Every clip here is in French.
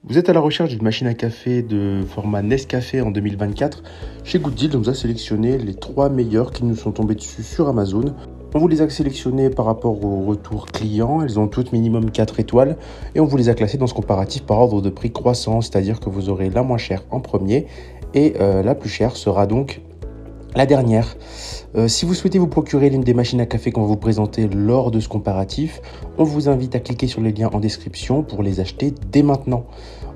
Vous êtes à la recherche d'une machine à café de format Nescafé en 2024. Chez Gooddeal, on nous a sélectionné les 3 meilleures qui nous sont tombées dessus sur Amazon. On vous les a sélectionnées par rapport au retour client. Elles ont toutes minimum 4 étoiles et on vous les a classées dans ce comparatif par ordre de prix croissant, c'est-à-dire que vous aurez la moins chère en premier et la plus chère sera donc la dernière. Si vous souhaitez vous procurer l'une des machines à café qu'on va vous présenter lors de ce comparatif, on vous invite à cliquer sur les liens en description pour les acheter dès maintenant.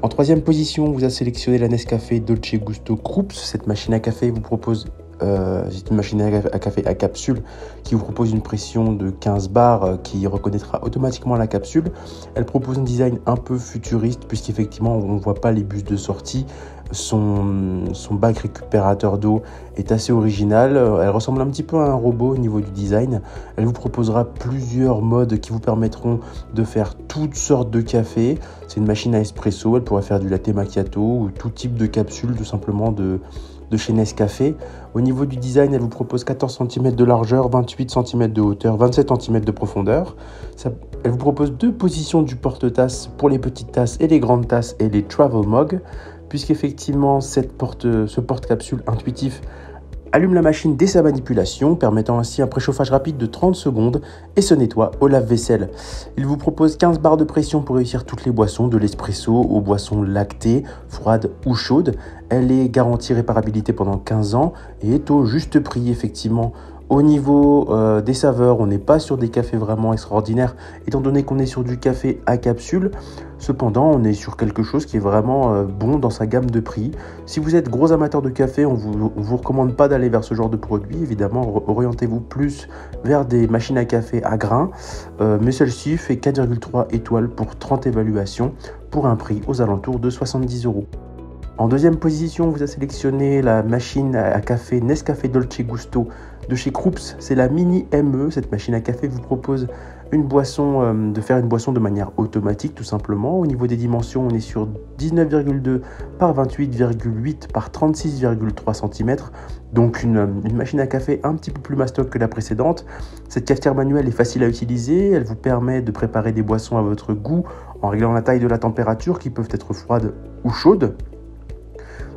En troisième position, on vous a sélectionné la Nescafé Dolce Gusto Krups. Cette machine à café vous propose c'est une machine à café à capsule qui vous propose une pression de 15 bars qui reconnaîtra automatiquement la capsule. Elle propose un design un peu futuriste puisqu'effectivement on ne voit pas les bus de sortie. Son bac récupérateur d'eau est assez original. Elle ressemble un petit peu à un robot au niveau du design. Elle vous proposera plusieurs modes qui vous permettront de faire toutes sortes de cafés. C'est une machine à espresso. Elle pourra faire du latte macchiato ou tout type de capsule tout simplement de chez Nescafé. Au niveau du design, elle vous propose 14 cm de largeur, 28 cm de hauteur, 27 cm de profondeur. Elle vous propose 2 positions du porte-tasses pour les petites tasses et les grandes tasses et les travel mugs, puisqu'effectivement ce porte-capsule intuitif allume la machine dès sa manipulation, permettant ainsi un préchauffage rapide de 30 secondes et se nettoie au lave-vaisselle. Il vous propose 15 barres de pression pour réussir toutes les boissons, de l'espresso aux boissons lactées, froides ou chaudes. Elle est garantie réparabilité pendant 15 ans et est au juste prix effectivement. Au niveau des saveurs, on n'est pas sur des cafés vraiment extraordinaires, étant donné qu'on est sur du café à capsule. Cependant, on est sur quelque chose qui est vraiment bon dans sa gamme de prix. Si vous êtes gros amateur de café, on vous recommande pas d'aller vers ce genre de produit. Évidemment, orientez-vous plus vers des machines à café à grains. Mais celle-ci fait 4,3 étoiles pour 30 évaluations pour un prix aux alentours de 70 €. En deuxième position, on vous a sélectionné la machine à café Nescafé Dolce Gusto de chez Krups. C'est la Mini ME. Cette machine à café vous propose de faire une boisson de manière automatique tout simplement. Au niveau des dimensions, on est sur 19,2 par 28,8 par 36,3 cm. Donc une machine à café un petit peu plus mastoc que la précédente. Cette cafetière manuelle est facile à utiliser. Elle vous permet de préparer des boissons à votre goût en réglant la taille de la température qui peuvent être froides ou chaudes.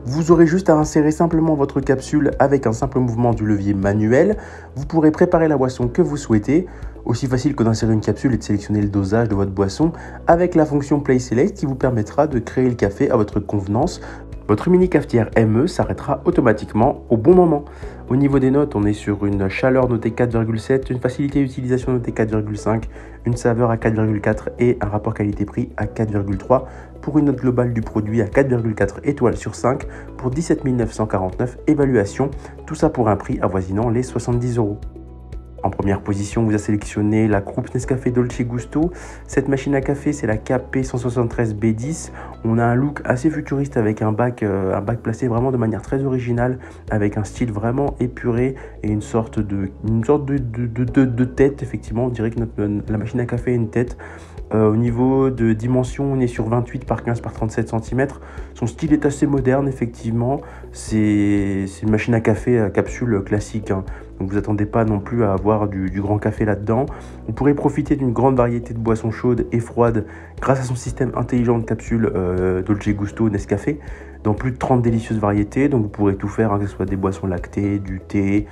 Vous aurez juste à insérer simplement votre capsule avec un simple mouvement du levier manuel. Vous pourrez préparer la boisson que vous souhaitez. Aussi facile que d'insérer une capsule et de sélectionner le dosage de votre boisson avec la fonction Play Select qui vous permettra de créer le café à votre convenance. Votre mini cafetière ME s'arrêtera automatiquement au bon moment. Au niveau des notes, on est sur une chaleur notée 4,7, une facilité d'utilisation notée 4,5, une saveur à 4,4 et un rapport qualité-prix à 4,3 pour une note globale du produit à 4,4 étoiles sur 5 pour 17 949 évaluations. Tout ça pour un prix avoisinant les 70 €. En première position, on vous a sélectionné la Krups Nescafé Dolce Gusto. Cette machine à café, c'est la KP173B10. On a un look assez futuriste avec un bac placé vraiment de manière très originale, avec un style vraiment épuré et une sorte de tête. Effectivement, on dirait que la machine à café a une tête. Au niveau de dimension, on est sur 28 par 15 par 37 cm. Son style est assez moderne, effectivement. C'est une machine à café à capsule classique, hein. Donc vous attendez pas non plus à avoir du grand café là-dedans. Vous pourrez profiter d'une grande variété de boissons chaudes et froides grâce à son système intelligent de capsules Dolce Gusto Nescafé dans plus de 30 délicieuses variétés. Donc vous pourrez tout faire, hein, que ce soit des boissons lactées, du thé,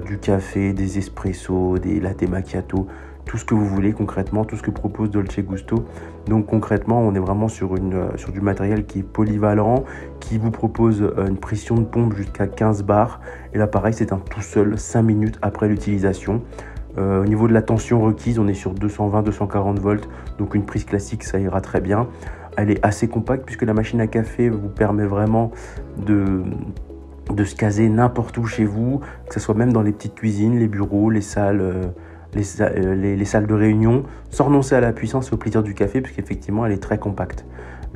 du café, des espressos, des latte macchiato, tout ce que vous voulez concrètement, tout ce que propose Dolce Gusto. Donc concrètement, on est vraiment sur du matériel qui est polyvalent, qui vous propose une pression de pompe jusqu'à 15 bars. Et là pareil, c'est un tout seul 5 minutes après l'utilisation. Au niveau de la tension requise, on est sur 220-240 volts, donc une prise classique, ça ira très bien. Elle est assez compacte puisque la machine à café vous permet vraiment de se caser n'importe où chez vous, que ce soit même dans les petites cuisines, les bureaux, les salles de réunion, sans renoncer à la puissance et au plaisir du café, puisqu'effectivement elle est très compacte.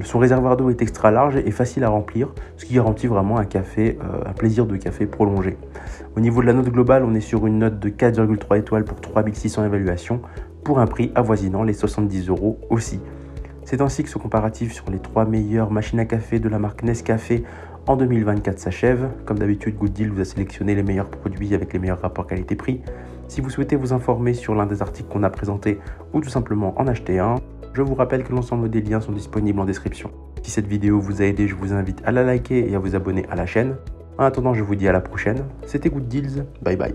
Son réservoir d'eau est extra large et facile à remplir, ce qui garantit vraiment un plaisir de café prolongé. Au niveau de la note globale, on est sur une note de 4,3 étoiles pour 3600 évaluations, pour un prix avoisinant les 70 € aussi. C'est ainsi que ce comparatif sur les 3 meilleures machines à café de la marque Nescafé en 2024 s'achève. Comme d'habitude, Gooddeal vous a sélectionné les meilleurs produits avec les meilleurs rapports qualité-prix. Si vous souhaitez vous informer sur l'un des articles qu'on a présenté ou tout simplement en acheter un, Je vous rappelle que l'ensemble des liens sont disponibles en description. Si cette vidéo vous a aidé, je vous invite à la liker et à vous abonner à la chaîne. En attendant, je vous dis à la prochaine. C'était Good Deals, bye bye.